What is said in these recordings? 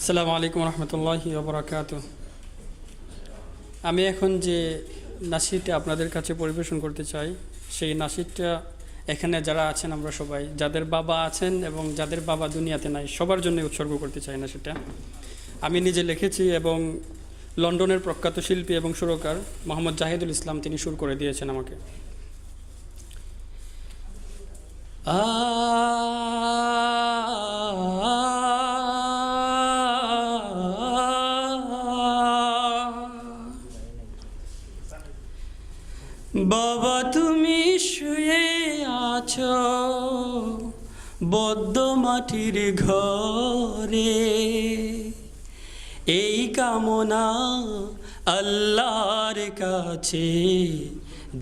আসসালামু আলাইকুম রহমতুল্লাহি ওয়া বারাকাতুহু। আমি এখন যে নাশিদটা আপনাদের কাছে পরিবেশন করতে চাই, সেই নাশিদটা এখানে যারা আছেন আমরা সবাই, যাদের বাবা আছেন এবং যাদের বাবা দুনিয়াতে নাই, সবার জন্য উৎসর্গ করতে চাই নাশিদটা। আমি নিজে লিখেছি এবং লন্ডনের প্রখ্যাত শিল্পী এবং সুরকার মোহাম্মদ জাহিদুল ইসলাম তিনি সুর করে দিয়েছেন আমাকে। বাবা তুমি শুয়ে আছো বদ্ধ মাটির ঘরে, এই কামনা আল্লাহর কাছে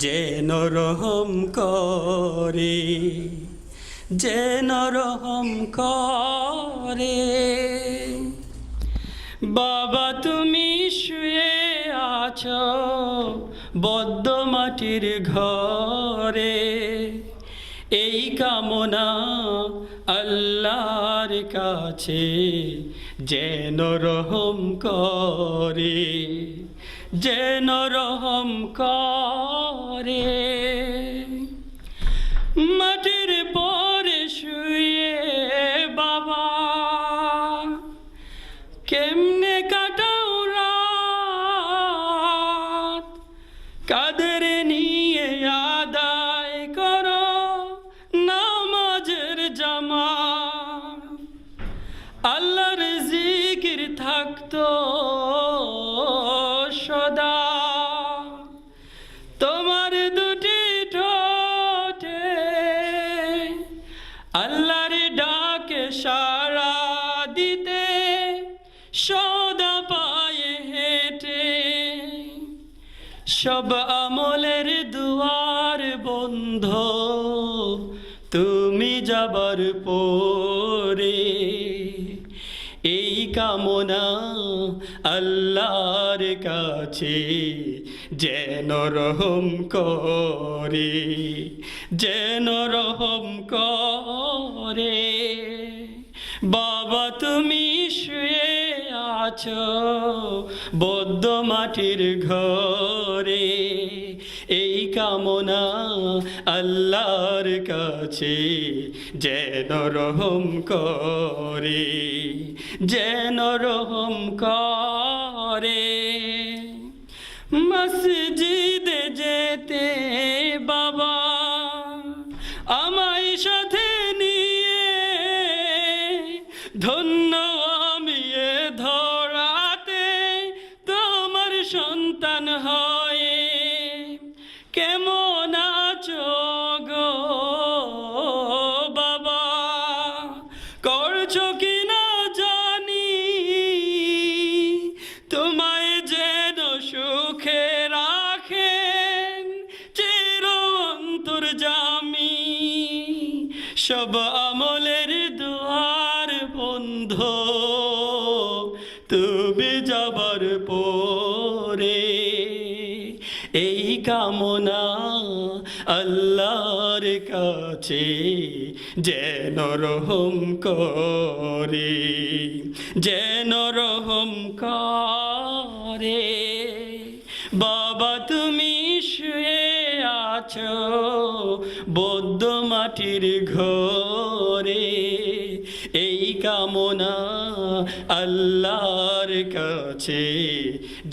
যেন রহম করে, যেন রহম করে। বাবা তুমি শুয়ে আছো বদ্ধ মাটির ঘরে, এই কামনা আল্লাহর কাছে যেন রহম করে, যেন রহম করে। মাটির পরে শুয়ে বাবা কেমনে কাটাও রাত, কাদের নিয়ে আদায় করো নামাজের জামাত। আল্লাহর জিকির থাকতো সদা তোমার দুটি ঠোঁটে, আল্লাহর ডাকে সাড়া দিতে সদা পায়ে হেঁটে। সব আমলের দুয়ার বন্ধ তুমি যাবার পরে, এই কামনা আল্লাহর কাছে যেন রহম করে, যেন রহম করে। বাবা তুমি শুয়ে আছো বদ্ধ মাটির ঘরে, এই কামনা আল্লাহর কাছে যেন রহম করে, যেন রহম করে। মসজিদে যেতে বাবা আমায় সাথে নিয়ে, ধন্য আমি এ ধরাতে তোমার সন্তান হয়ে। কেমন আছো গো বাবা, করছো কি না জানি, তোমায় যেন সুখে রাখেন চির অন্তর্যামী। সব আমলের দুয়ার বন্ধ তুমি যাবার পরে, এই কামনা আল্লাহর কাছে যেন রহম করে, যেন রহম করে। বাবা তুমি শুয়ে আছো বদ্ধ মাটির ঘরে, এই কামনা আল্লাহর কাছে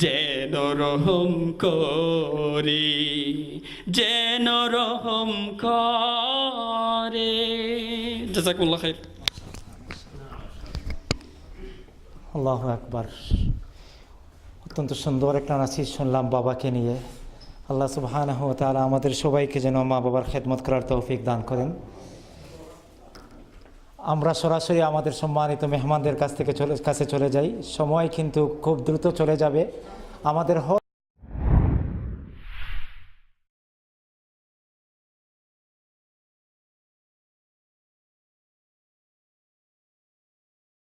যেন রহম করে, যেন রহম করে। জাযাকুমুল্লাহ খাইর। আল্লাহু আকবার। অত্যন্ত সুন্দর একটা নাসিহত শুনলাম বাবাকে নিয়ে। আল্লাহ সুবহানাহু ওয়া তাআলা আমাদের সবাইকে যেন মা বাবার খেদমত করার তৌফিক দান করেন। আমরা সরাসরি আমাদের সম্মানিত মেহমানদের কাছে চলে যাই। সময় কিন্তু খুব দ্রুত চলে যাবে। আমাদের